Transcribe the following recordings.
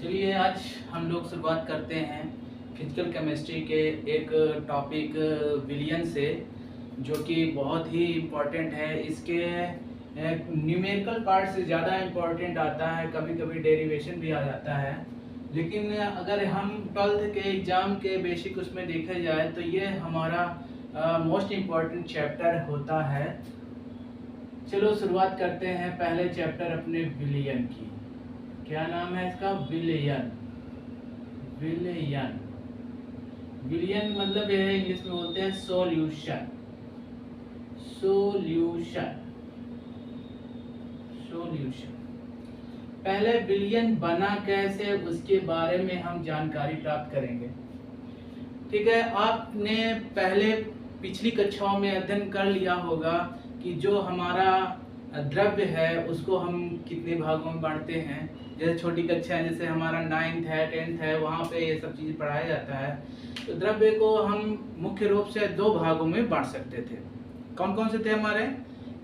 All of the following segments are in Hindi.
चलिए आज हम लोग शुरुआत करते हैं फिजिकल केमिस्ट्री के एक टॉपिक विलियन से, जो कि बहुत ही इम्पोर्टेंट है। इसके न्यूमेरिकल पार्ट से ज़्यादा इम्पोर्टेंट आता है, कभी कभी डेरिवेशन भी आ जाता है। लेकिन अगर हम 12th के एग्ज़ाम के बेसिक उसमें देखा जाए तो ये हमारा मोस्ट इम्पॉर्टेंट चैप्टर होता है। चलो शुरुआत करते हैं पहले चैप्टर अपने विलियन की। क्या नाम है इसका? विलियन। विलियन विलियन मतलब यह है, इंग्लिश में बोलते हैं सॉल्यूशन। सॉल्यूशन सॉल्यूशन पहले विलियन बना कैसे, उसके बारे में हम जानकारी प्राप्त करेंगे। ठीक है, आपने पहले पिछली कक्षाओं में अध्ययन कर लिया होगा कि जो हमारा द्रव्य है उसको हम कितने भागों में बांटते हैं। जैसे छोटी कक्षा है, जैसे हमारा 9th है 10th है, वहाँ पे ये सब चीज़ पढ़ाया जाता है। तो द्रव्य को हम मुख्य रूप से 2 भागों में बांट सकते थे। कौन कौन से थे हमारे?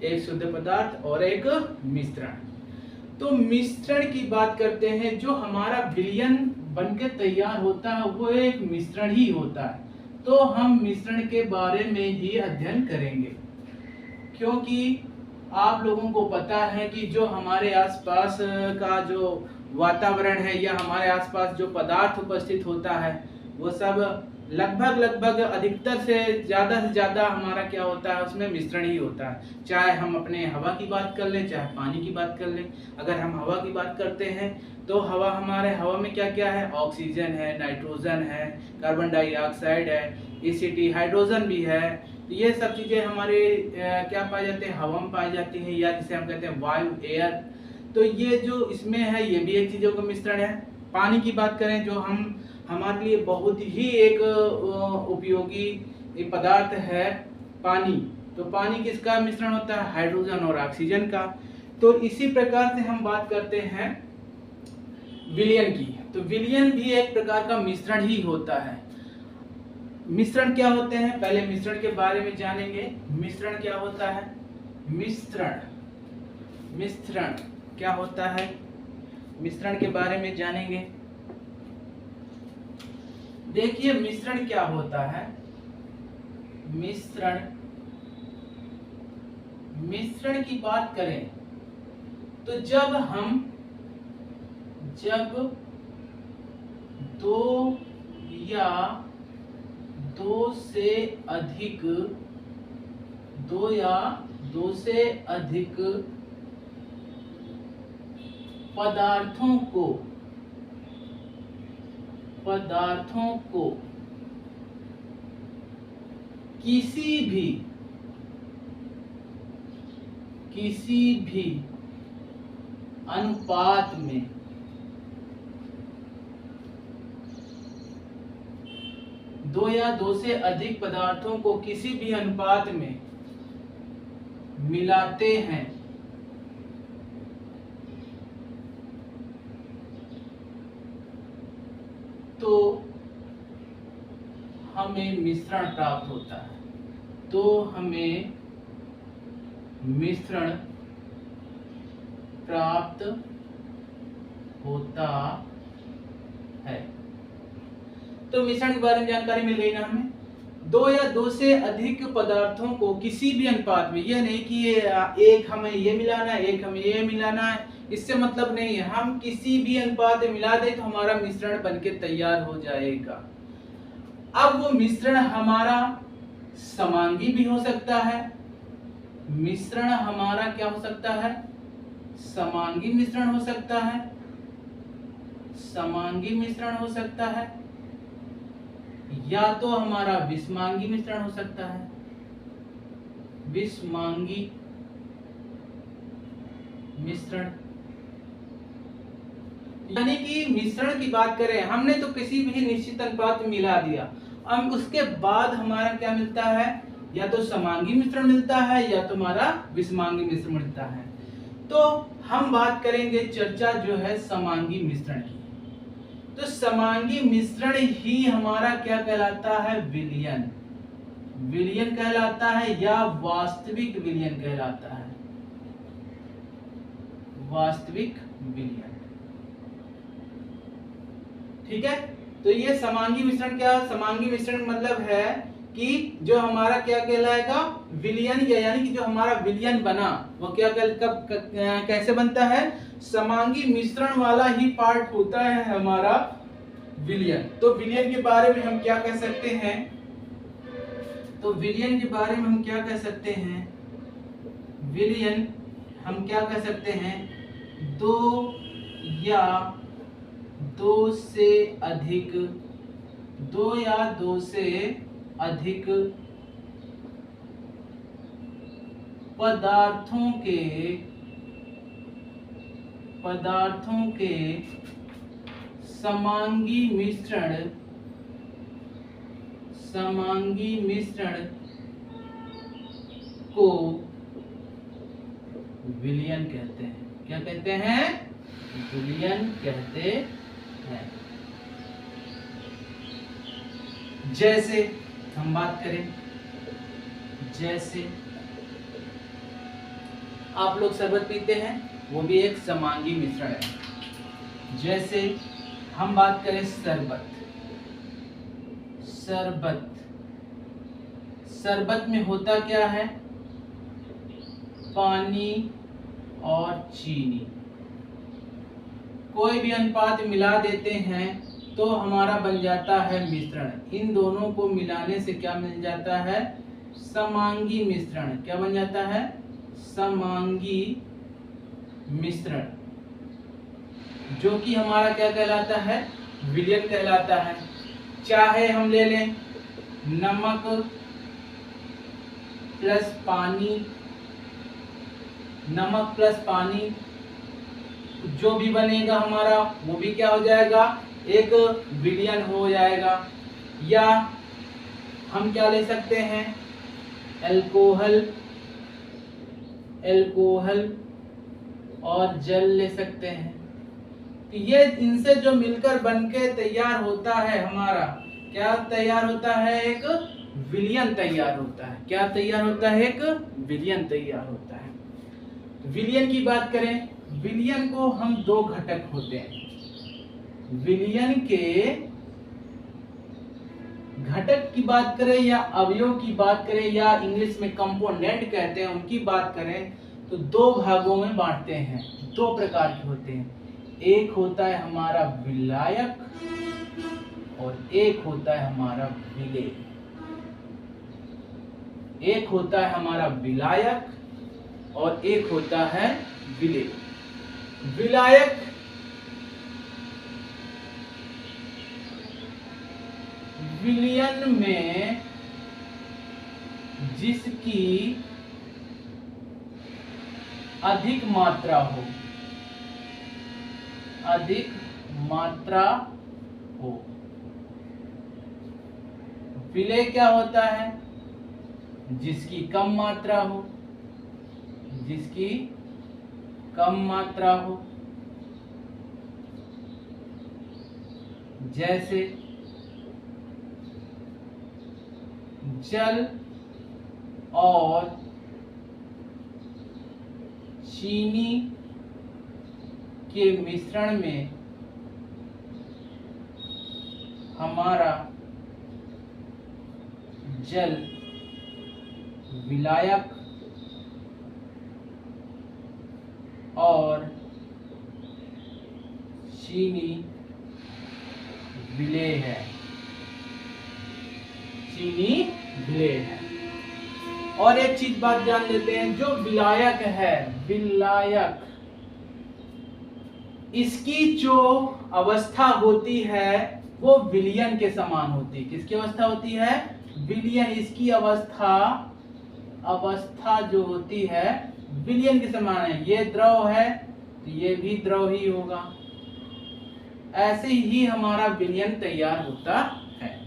एक शुद्ध पदार्थ और एक मिश्रण। तो मिश्रण की बात करते हैं। जो हमारा विलियन बनके तैयार होता है वो एक मिश्रण ही होता है। तो हम मिश्रण के बारे में ही अध्ययन करेंगे, क्योंकि आप लोगों को पता है कि जो हमारे आसपास का जो वातावरण है या हमारे आसपास जो पदार्थ उपस्थित होता है वो सब लगभग अधिकतर से ज़्यादा हमारा क्या होता है, उसमें मिश्रण ही होता है। चाहे हम अपने हवा की बात कर लें, चाहे पानी की बात कर लें। अगर हम हवा की बात करते हैं तो हवा में क्या क्या है? ऑक्सीजन है, नाइट्रोजन है, कार्बन डाइऑक्साइड है, एसिटी, हाइड्रोजन भी है। तो ये सब चीज़ें हमारे क्या पाए जाते हैं? हवा में पाई जाती हैं, या जिसे हम कहते हैं वायु, एयर। तो ये जो इसमें है ये भी एक चीज़ों का मिश्रण है। पानी की बात करें, जो हमारे लिए बहुत ही एक उपयोगी पदार्थ है पानी। तो पानी किसका मिश्रण होता है? हाइड्रोजन और ऑक्सीजन का। तो इसी प्रकार से हम बात करते हैं विलियन की। तो विलियन भी एक प्रकार का मिश्रण ही होता है। मिश्रण क्या होते हैं, पहले मिश्रण के बारे में जानेंगे। मिश्रण क्या होता है? मिश्रण क्या होता है, मिश्रण के बारे में जानेंगे। देखिए मिश्रण क्या होता है। मिश्रण की बात करें तो जब दो या दो से अधिक पदार्थों को किसी भी अनुपात में दो या दो से अधिक पदार्थों को किसी भी अनुपात में मिलाते हैं तो हमें मिश्रण प्राप्त होता है। तो मिश्रण के बारे में जानकारी मिल गई ना हमें। दो या दो से अधिक पदार्थों को किसी भी अनुपात में, यह नहीं कि एक हमें ये मिलाना है, एक हमें ये मिलाना है, इससे मतलब नहीं है। हम किसी भी अनुपात में मिला दे तो हमारा मिश्रण बनके तैयार हो जाएगा। अब वो मिश्रण हमारा समांगी भी हो सकता है। मिश्रण हमारा क्या हो सकता है? समांगी मिश्रण हो सकता है। समांगी मिश्रण हो सकता है, या तो हमारा विषमांगी मिश्रण हो सकता है। विषमांगी मिश्रण यानी कि मिश्रण की बात करें, हमने तो किसी भी निश्चित अनुपात में मिला दिया, अब उसके बाद हमारा क्या मिलता है? या तो समांगी मिश्रण मिलता है या तो हमारा विषमांगी मिश्रण मिलता है। तो हम बात करेंगे चर्चा जो है समांगी मिश्रण की। तो समांगी मिश्रण ही हमारा क्या कहलाता है? विलियन। विलियन कहलाता है या वास्तविक विलियन कहलाता है। वास्तविक विलियन। ठीक है। तो ये समांगी मिश्रण क्या, समांगी मिश्रण मतलब है कि जो हमारा क्या कहलाएगा, विलयन, यानी कि जो हमारा विलयन बना वो क्या कब कैसे बनता है, समांगी मिश्रण वाला ही पार्ट होता है हमारा विलयन। तो विलयन के बारे में हम क्या कह सकते हैं, तो विलयन के बारे में हम क्या कह सकते हैं, विलयन हम क्या कह सकते हैं, दो या दो से अधिक पदार्थों के समांगी मिश्रण को विलयन कहते हैं। क्या कहते हैं, विलयन कहते हैं। जैसे हम बात करें, जैसे आप लोग शरबत पीते हैं, वो भी एक समांगी मिश्रण है। जैसे हम बात करें शरबत में होता क्या है, पानी और चीनी, कोई भी अनुपात मिला देते हैं तो हमारा बन जाता है मिश्रण। इन दोनों को मिलाने से क्या मिल जाता है, समांगी मिश्रण। क्या बन जाता है, समांगी मिश्रण, जो कि हमारा क्या कहलाता है, विलयन कहलाता है। चाहे हम ले लें नमक प्लस पानी, जो भी बनेगा हमारा वो भी क्या हो जाएगा, एक विलयन हो जाएगा। या हम क्या ले सकते हैं, अल्कोहल और जल ले सकते हैं। तो ये इनसे जो मिलकर बनके तैयार होता है हमारा, क्या तैयार होता है, एक विलयन तैयार होता है। क्या तैयार होता है, एक विलयन तैयार होता है। विलयन की बात करें, विलयन को हम दो घटक होते हैं। विलयन के घटक की बात करें या अवयव की बात करें या इंग्लिश में कंपोनेंट कहते हैं, उनकी बात करें तो दो भागों में बांटते हैं। दो प्रकार के होते हैं, एक होता है हमारा विलायक और एक होता है हमारा विलेय। एक होता है हमारा विलायक और एक होता है विलेय। विलायक विलयन में जिसकी अधिक मात्रा हो। विलेय क्या होता है, जिसकी कम मात्रा हो, जैसे जल और चीनी के मिश्रण में हमारा जल विलायक और चीनी विलेय है। और एक चीज बात जान लेते हैं, जो विलायक है, इसकी जो अवस्था होती है वो विलयन के समान होती है। किसकी अवस्था होती है, विलयन। इसकी अवस्था जो होती है विलयन के समान है। ये द्रव है तो ये भी द्रव ही होगा। ऐसे ही हमारा विलयन तैयार होता है।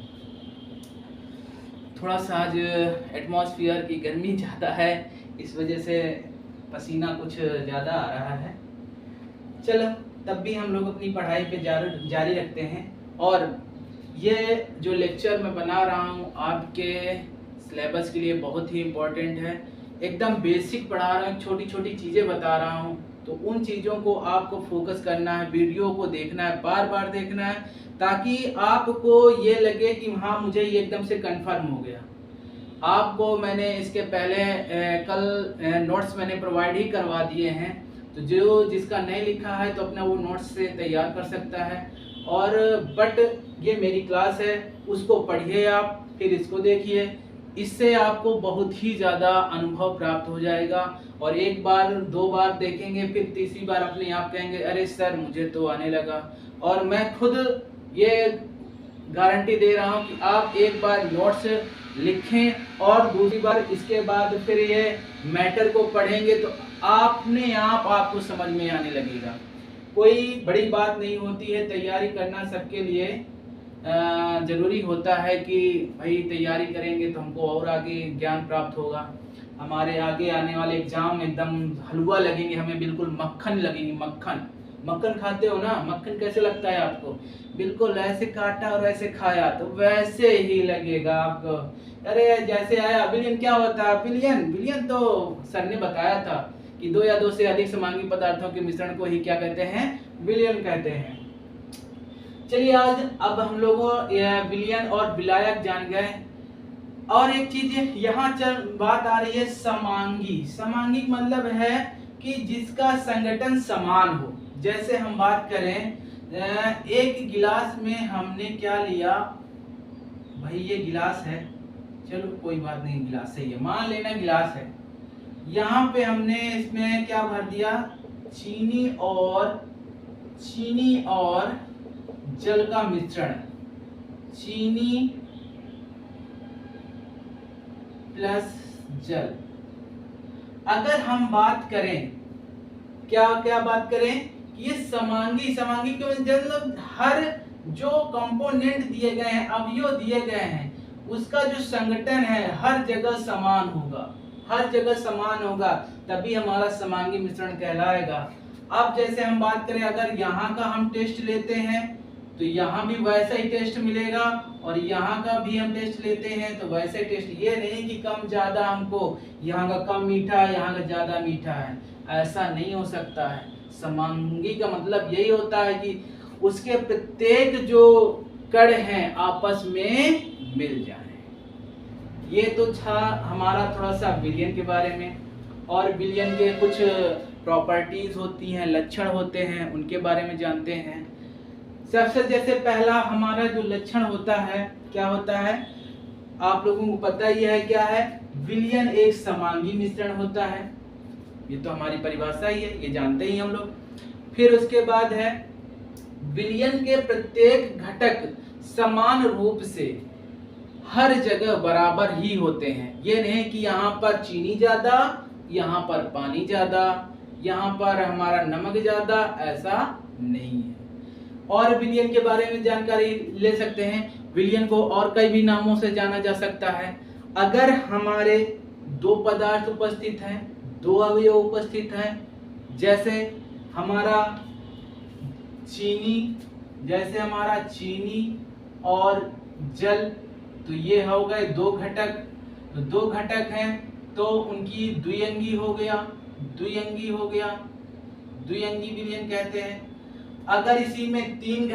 थोड़ा सा आज एटमॉस्फेयर की गर्मी ज़्यादा है, इस वजह से पसीना कुछ ज़्यादा आ रहा है। चलो, तब भी हम लोग अपनी पढ़ाई पे जारी रखते हैं। और ये जो लेक्चर मैं बना रहा हूँ आपके सिलेबस के लिए बहुत ही इम्पोर्टेंट है। एकदम बेसिक पढ़ा रहा हूँ, छोटी छोटी चीज़ें बता रहा हूँ, तो उन चीज़ों को आपको फोकस करना है, वीडियो को देखना है, बार बार देखना है, ताकि आपको ये लगे कि हाँ मुझे ये एकदम से कंफर्म हो गया। आपको मैंने इसके पहले कल नोट्स मैंने प्रोवाइड ही करवा दिए हैं, तो जो जिसका नहीं लिखा है तो अपना वो नोट्स से तैयार कर सकता है। और बट ये मेरी क्लास है, उसको पढ़िए आप, फिर इसको देखिए, इससे आपको बहुत ही ज़्यादा अनुभव प्राप्त हो जाएगा। और एक बार दो बार देखेंगे, फिर तीसरी बार अपने आप कहेंगे अरे सर मुझे तो आने लगा। और मैं खुद ये गारंटी दे रहा हूँ कि आप एक बार नोट्स लिखें और दूसरी बार इसके बाद फिर ये मैटर को पढ़ेंगे तो आपने आप आपको समझ में आने लगेगा। कोई बड़ी बात नहीं होती है, तैयारी करना सबके लिए ज़रूरी होता है कि भाई तैयारी करेंगे तो हमको और आगे ज्ञान प्राप्त होगा। हमारे आगे आने वाले एग्जाम एकदम हलवा लगेंगे, हमें बिल्कुल मक्खन लगेंगे। मक्खन मक्खन खाते हो ना, मक्खन कैसे लगता है आपको? बिल्कुल ऐसे काटा और ऐसे खाया तो वैसे ही लगेगा आपको। अरे जैसे आया विलियन, क्या होता है विलियन? विलियन तो सर ने बताया था कि 2 या 2 से अधिक समांगी पदार्थों के मिश्रण को ही क्या कहते हैं? विलियन कहते हैं। चलिए आज अब हम लोगों विलियन और विलायक जान गए। और एक चीज यहाँ बात आ रही है समांगी। समांगी मतलब है कि जिसका संगठन समान हो। जैसे हम बात करें एक गिलास में हमने क्या लिया, भाई ये गिलास है, चलो कोई बात नहीं, गिलास सही है, मान लेना गिलास है। यहाँ पे हमने इसमें क्या भर दिया? चीनी और जल का मिश्रण। चीनी प्लस जल। अगर हम बात करें क्या बात करें, ये समांगी के मतलब हर जो कंपोनेंट दिए गए हैं, अवयव दिए गए हैं, उसका जो संगठन है हर जगह समान होगा, हर जगह समान होगा, तभी हमारा समांगी मिश्रण कहलाएगा। अब जैसे हम बात करें, अगर यहाँ का हम टेस्ट लेते हैं तो यहाँ भी वैसा ही टेस्ट मिलेगा, और यहाँ का भी हम टेस्ट लेते हैं तो वैसा ही टेस्ट। ये नहीं कि कम ज्यादा, हमको यहाँ का कम मीठा है यहाँ का ज्यादा मीठा है, ऐसा नहीं हो सकता है। समांगी का मतलब यही होता है कि उसके प्रत्येक जो कण हैं आपस में मिल जाए। ये तो था हमारा थोड़ा सा विलियन के बारे में। और विलियन के कुछ प्रॉपर्टीज होती हैं, लक्षण होते हैं, उनके बारे में जानते हैं। सबसे जैसे पहला हमारा जो लक्षण होता है, क्या होता है आप लोगों को पता ही है क्या है? विलियन एक समांगी मिश्रण होता है, ये तो हमारी परिभाषा ही है, ये जानते ही हम लोग। फिर उसके बाद है विलियन के प्रत्येक घटक समान रूप से हर जगह बराबर ही होते हैं। ये नहीं कि यहाँ पर चीनी ज्यादा, यहाँ पर पानी ज्यादा, यहाँ पर हमारा नमक ज्यादा, ऐसा नहीं है। और विलियन के बारे में जानकारी ले सकते हैं। विलियन को और कई भी नामों से जाना जा सकता है। अगर हमारे दो पदार्थ उपस्थित हैं, दो अवयव उपस्थित हैं, जैसे हमारा चीनी और जल, तो ये हो गए दो घटक। तो दो घटक हैं तो उनकी द्विअंगी हो गया, द्विअंगी विलियन कहते हैं। अगर इसी में तीन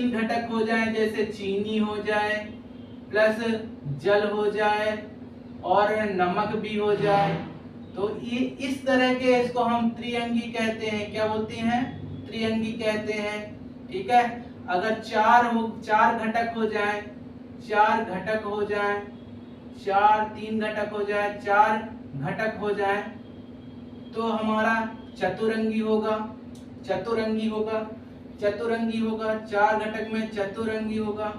घटक हो जाएं, जैसे चीनी हो जाए प्लस जल हो जाए और नमक भी हो जाए, तो ये इस तरह के इसको हम त्रिअंगी कहते हैं। क्या बोलते हैं? त्रिअंगी कहते हैं। ठीक है। अगर चार घटक हो जाए, तीन घटक हो जाए, चार घटक हो जाए, तो हमारा चतुरंगी होगा। चार घटक में चतुरंगी होगा।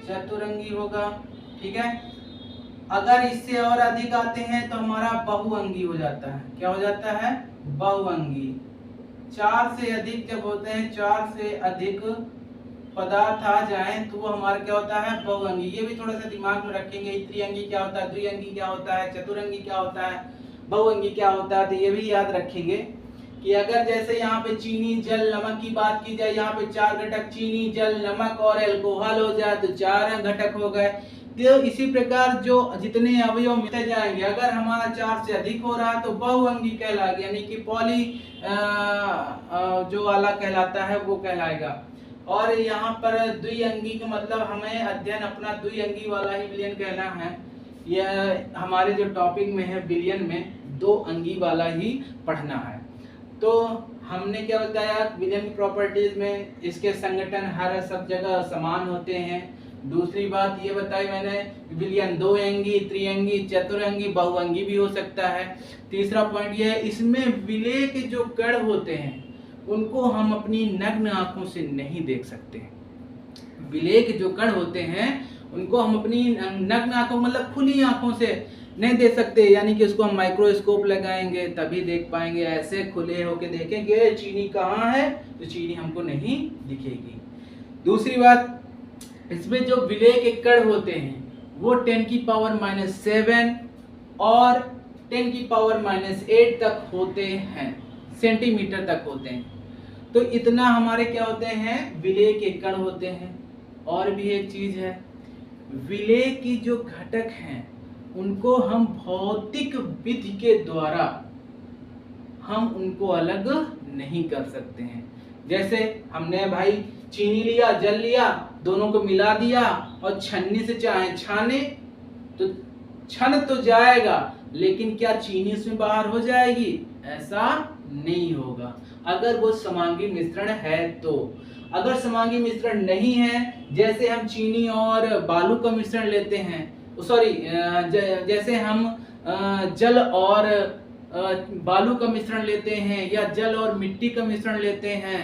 चतुरंगी होगा। ठीक है। अगर इससे और अधिक आते हैं तो हमारा बहुअंगी हो जाता है। क्या हो जाता है? बहुअंगी। चार से अधिक जब होते हैं, चार से अधिक पदार्थ आ जाएं तो वो हमारा क्या होता है? बहुअंगी। ये भी थोड़ा सा दिमाग में रखेंगे। त्रिअंगी क्या होता है, द्विअंगी क्या होता है, चतुरंगी क्या होता है, बहुअंगी क्या होता है, तो ये भी याद रखेंगे कि अगर जैसे यहाँ पे चीनी जल नमक की बात की जाए, यहाँ पे 4 घटक चीनी जल नमक और अल्कोहल हो जाए तो 4 घटक हो गए। तो इसी प्रकार जो जितने अवयव मिलते जाएंगे, अगर हमारा 4 से अधिक हो रहा तो बहुअंगी कहलाएगा, यानी कि पॉली जो वाला कहलाता है वो कहलाएगा। और यहाँ पर द्विअंगी का मतलब हमें अध्ययन अपना द्विअंगी वाला ही विलयन कहना है। यह हमारे जो टॉपिक में है विलयन में 2 अंगी वाला ही पढ़ना है। तो हमने क्या बताया विलयन की प्रॉपर्टीज में, इसके संगठन हर सब जगह समान होते हैं। दूसरी बात ये बताई मैंने, विलयन 2 अंगी, त्रिअंगी, चतुरंगी, बहुअंगी भी हो सकता है। तीसरा पॉइंट ये है, इसमें विलय के जो कण होते हैं उनको हम अपनी नग्न आंखों से नहीं देख सकते। विलय के जो कण होते हैं उनको हम अपनी नग्न आंखों मतलब खुली आंखों से नहीं देख सकते, यानी कि उसको हम माइक्रोस्कोप लगाएंगे तभी देख पाएंगे। ऐसे खुले होके देखेंगे चीनी कहाँ है तो चीनी हमको नहीं दिखेगी। दूसरी बात, इसमें जो विलय के कण होते हैं वो 10⁻⁻7 और 10⁻⁸ तक होते हैं, सेंटीमीटर तक होते हैं। तो इतना हमारे क्या होते हैं विलय के कण होते हैं। और भी एक चीज है, विलय की जो घटक हैं उनको हम भौतिक विधि के द्वारा हम उनको अलग नहीं कर सकते हैं। जैसे हमने भाई चीनी लिया, जल लिया, दोनों को मिला दिया और छन्नी से चाहे छाने तो छन तो जाएगा, लेकिन क्या चीनी इसमें बाहर हो जाएगी? ऐसा नहीं होगा अगर वो समांगी मिश्रण है तो। अगर समांगी मिश्रण नहीं है, जैसे हम चीनी और बालू का मिश्रण लेते हैं, सॉरी जैसे हम जल और बालू का मिश्रण लेते हैं या जल और मिट्टी का मिश्रण लेते हैं,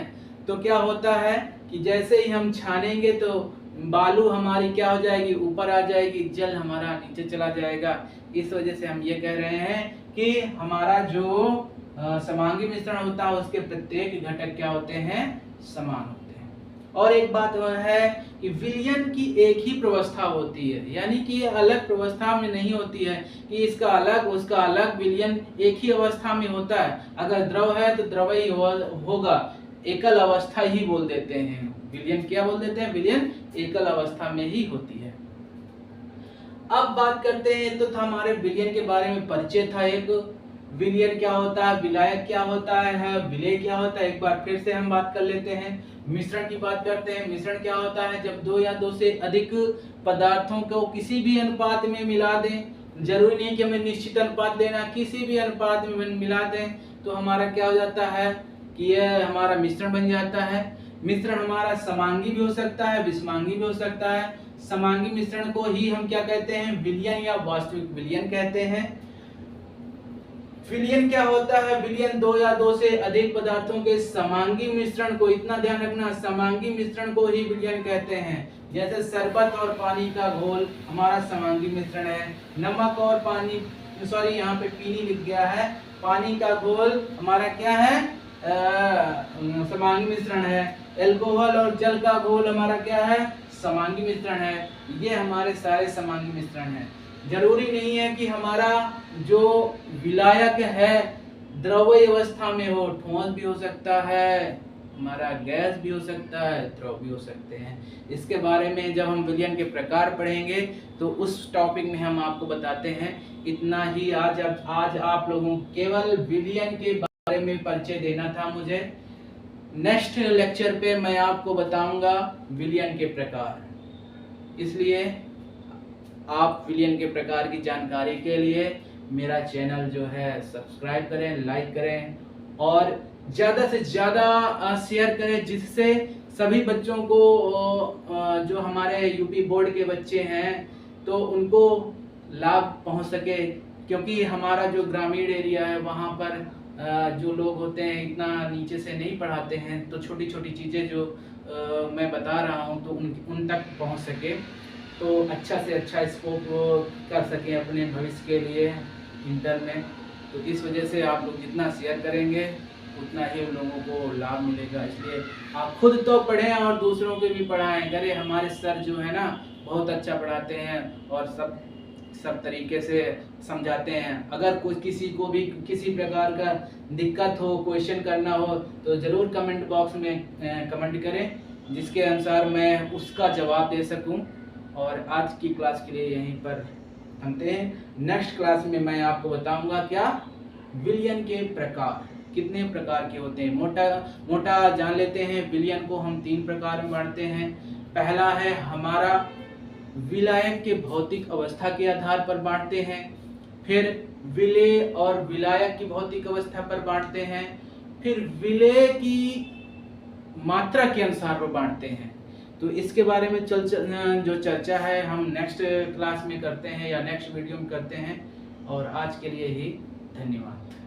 तो क्या होता है कि जैसे ही हम छानेंगे तो बालू हमारी क्या हो जाएगी? ऊपर आ जाएगी, जल हमारा नीचे चला जाएगा। इस वजह से हम ये कह रहे हैं कि हमारा जो समांगी मिश्रण होता है उसके प्रत्येक घटक क्या होते हैं? समान होते हैं। और एक बात वह है कि विलयन की एक ही प्रवस्था होती है, यानी कि ये अलग प्रवस्था में नहीं होती है कि इसका अलग उसका अलग। विलयन एक ही अवस्था में होता है। अगर द्रव है तो द्रव ही होगा, एकल अवस्था ही बोल देते हैं। विलयन क्या बोल देते हैं? विलयन एकल अवस्था में ही होती है। अब बात करते हैं, तो हमारे विलयन के बारे में परिचय था। एक विलयन क्या होता है, विलायक क्या होता है, विलय क्या होता है, एक बार फिर से हम बात कर लेते हैं। मिश्रण की बात करते हैं। मिश्रण क्या होता है? जब 2 या 2 से अधिक पदार्थों को किसी भी अनुपात में मिला दें, जरूरी नहीं कि हमें निश्चित अनुपात लेना, किसी भी अनुपात में मिला दें तो हमारा क्या हो जाता है कि यह हमारा मिश्रण बन जाता है। मिश्रण हमारा समांगी भी हो सकता है, विषमांगी भी हो सकता है। समांगी मिश्रण को ही हम क्या कहते हैं? विलयन या वास्तविक विलयन कहते हैं। विलयन क्या होता है? विलयन 2 या 2 से अधिक पदार्थों के समांगी मिश्रण को, इतना ध्यान रखना, समांगी मिश्रण को ही विलयन कहते हैं। जैसे शरबत और पानी का घोल हमारा समांगी मिश्रण है। नमक और पानी, सॉरी यहाँ पे पीनी लिख गया है, पानी का घोल हमारा क्या है? समांगी मिश्रण है। अल्कोहल और जल का घोल हमारा क्या है? समांगी मिश्रण है। ये हमारे सारे समांगी मिश्रण हैं। जरूरी नहीं है कि हमारा जो विलायक है द्रव्य अवस्था में हो, ठोस भी हो सकता है, हमारा गैस भी हो सकता है, द्रव भी हो सकते हैं। इसके बारे में जब हम विलयन के प्रकार पढ़ेंगे तो उस टॉपिक में हम आपको बताते हैं। इतना ही आज आप लोगों को केवल विलयन के बारे में परिचय देना था मुझे। नेक्स्ट लेक्चर पे मैं आपको बताऊंगा विलयन के प्रकार। इसलिए आप विलयन के प्रकार की जानकारी के लिए मेरा चैनल जो है सब्सक्राइब करें, लाइक करें और ज़्यादा से ज़्यादा शेयर करें, जिससे सभी बच्चों को जो हमारे यूपी बोर्ड के बच्चे हैं तो उनको लाभ पहुंच सके। क्योंकि हमारा जो ग्रामीण एरिया है वहाँ पर जो लोग होते हैं इतना नीचे से नहीं पढ़ाते हैं, तो छोटी छोटी चीज़ें जो मैं बता रहा हूँ तो उन तक पहुँच सके, तो अच्छा से अच्छा स्कोप कर सकें अपने भविष्य के लिए इंटर में। तो इस वजह से आप लोग जितना शेयर करेंगे उतना ही उन लोगों को लाभ मिलेगा। इसलिए आप खुद तो पढ़ें और दूसरों को भी पढ़ाएं करें। हमारे सर जो है ना बहुत अच्छा पढ़ाते हैं और सब सब तरीके से समझाते हैं। अगर कुछ किसी को भी किसी प्रकार का दिक्कत हो, क्वेश्चन करना हो, तो ज़रूर कमेंट बॉक्स में कमेंट करें, जिसके अनुसार मैं उसका जवाब दे सकूं। और आज की क्लास के लिए यहीं पर थमते हैं। नेक्स्ट क्लास में मैं आपको बताऊंगा क्या, विलयन के प्रकार कितने प्रकार के होते हैं। मोटा जान लेते हैं। विलयन को हम 3 प्रकार में बांटते हैं। पहला है हमारा विलायक के भौतिक अवस्था के आधार पर बांटते हैं। फिर विलेय और विलायक की भौतिक अवस्था पर बांटते हैं। फिर विलेय की मात्रा के अनुसार वो बांटते हैं। तो इसके बारे में जो चर्चा है हम नेक्स्ट क्लास में करते हैं या नेक्स्ट वीडियो में करते हैं। और आज के लिए ही धन्यवाद।